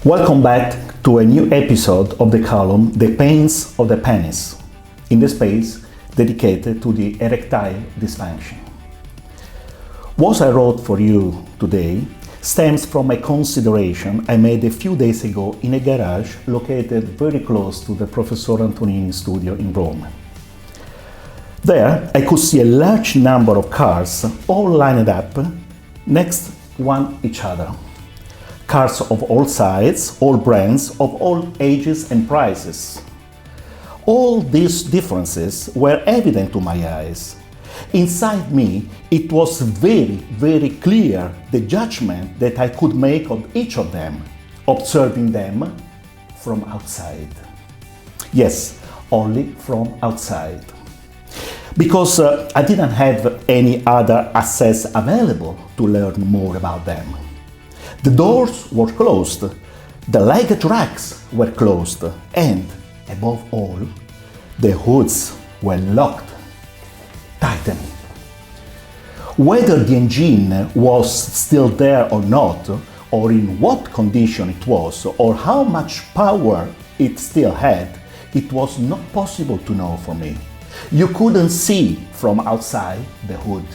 Welcome back to a new episode of the column The Pains of the Penis, in the space dedicated to the erectile dysfunction. What I wrote for you today stems from a consideration I made a few days ago in a garage located very close to the Professor Antonini studio in Roma. There I could see a large number of cars all lined up next one each other. Cars of all sizes, all brands, of all ages and prices. All these differences were evident to my eyes. Inside me, it was very clear the judgment that I could make of each of them, observing them from outside. Yes, only from outside. Because I didn't have any other access available to learn more about them. The doors were closed, the luggage racks were closed, and, above all, the hoods were locked, tightened. Whether the engine was still there or not, or in what condition it was, or how much power it still had, it was not possible to know for me. You couldn't see from outside the hood.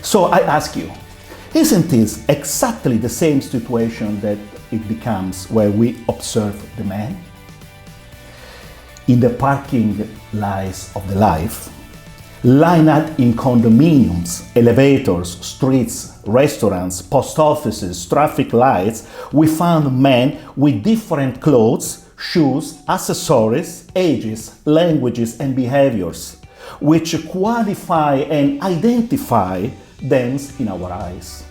So I ask you, isn't this exactly the same situation that it becomes where we observe the man? In the parking lies of the life, lined in condominiums, elevators, streets, restaurants, post offices, traffic lights, we found men with different clothes, shoes, accessories, ages, languages and behaviors, which qualify and identify them in our eyes.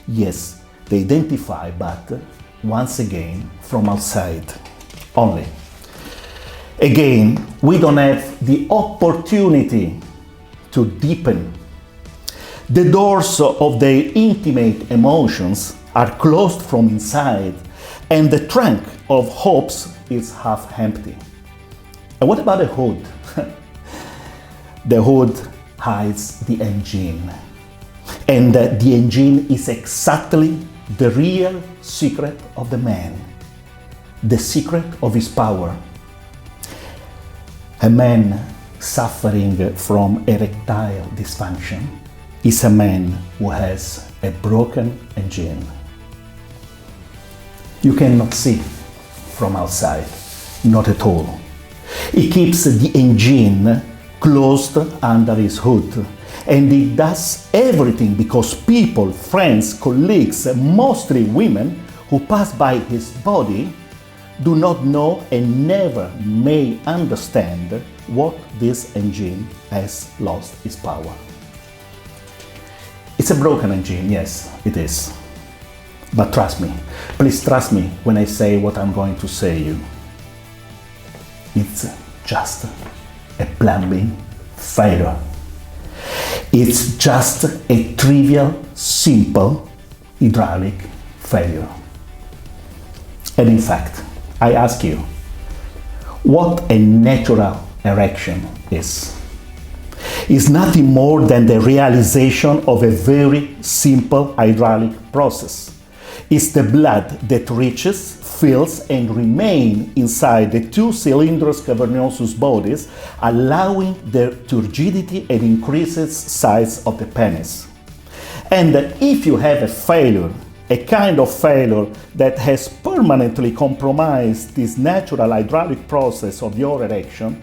Yes, they identify, but once again, from outside only. Again, we don't have the opportunity to deepen. The doors of their intimate emotions are closed from inside, and the trunk of hopes is half empty. And what about the hood? The hood hides the engine. And the engine is exactly the real secret of the man, the secret of his power. A man suffering from erectile dysfunction is a man who has a broken engine. You cannot see from outside, not at all. He keeps the engine closed under his hood. And he does everything because people, friends, colleagues, mostly women who pass by his body do not know and never may understand what this engine has lost its power. It's a broken engine, yes, it is. But trust me, please trust me when I say what I'm going to say you. It's just a plumbing failure. It's just a trivial, simple hydraulic failure. And in fact, I ask you, what a natural erection is. It's nothing more than the realization of a very simple hydraulic process. It's the blood that reaches, fills and remains inside the two cylindrous cavernosus bodies, allowing their turgidity and increases size of the penis. And if you have a failure, a kind of failure that has permanently compromised this natural hydraulic process of your erection,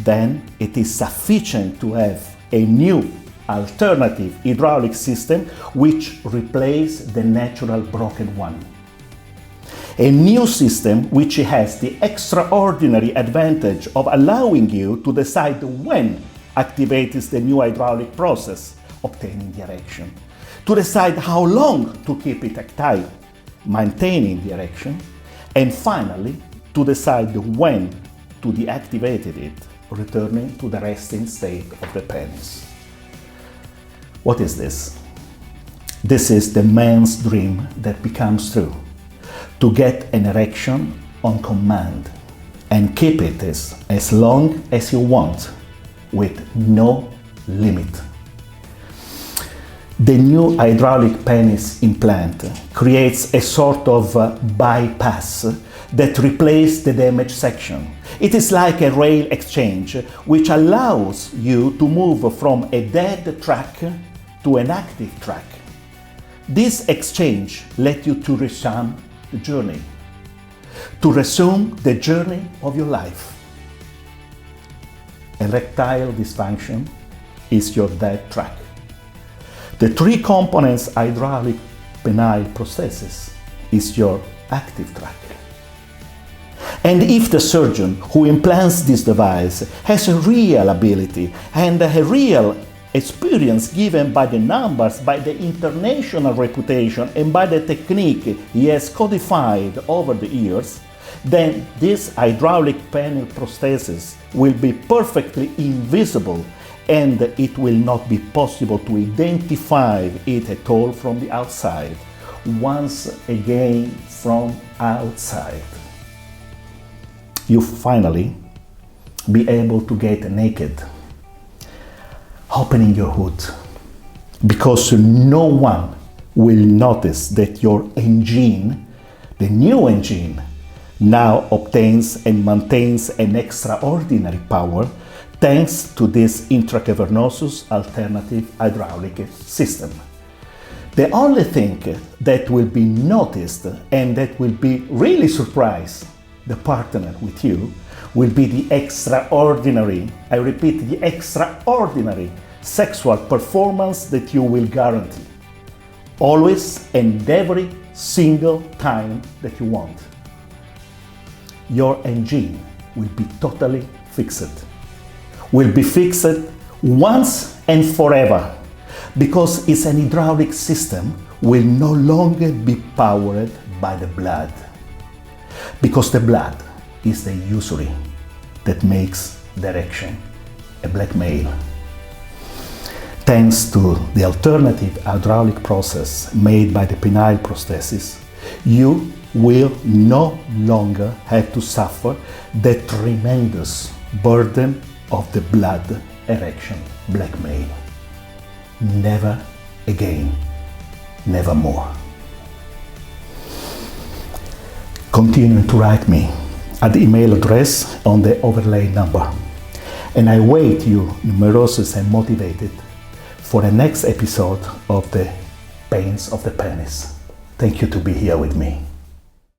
then it is sufficient to have a new alternative hydraulic system which replaces the natural broken one. A new system which has the extraordinary advantage of allowing you to decide when activates the new hydraulic process, obtaining the erection, to decide how long to keep it active, maintaining the erection, and finally to decide when to deactivate it, returning to the resting state of the penis. What is this? This is the man's dream that becomes true. To get an erection on command and keep it as long as you want, with no limit. The new hydraulic penis implant creates a sort of bypass that replaces the damaged section. It is like a rail exchange which allows you to move from a dead track to an active track. This exchange lets you to resume the journey, of your life. Erectile dysfunction is your dead track. The 3 components hydraulic penile prosthesis is your active track. And if the surgeon who implants this device has a real ability and a real experience given by the numbers, by the international reputation, and by the technique he has codified over the years, then this hydraulic penile prosthesis will be perfectly invisible and it will not be possible to identify it at all from the outside. Once again, from outside. You finally be able to get naked, opening your hood, because no one will notice that your engine, the new engine, now obtains and maintains an extraordinary power thanks to this intracavernosus alternative hydraulic system. The only thing that will be noticed and that will be really surprise the partner with you will be the extraordinary, I repeat, the extraordinary sexual performance that you will guarantee. Always and every single time that you want. Your engine will be totally fixed. Will be fixed once and forever, because it's an hydraulic system will no longer be powered by the blood, because the blood is the usury that makes the erection a blackmail. Thanks to the alternative hydraulic process made by the penile prosthesis, you will no longer have to suffer the tremendous burden of the blood erection blackmail. Never again, never more. Continue to write me at the email address on the overlay number, and I wait you numerous and motivated for the next episode of the Pains of the Penis. Thank you to be here with me.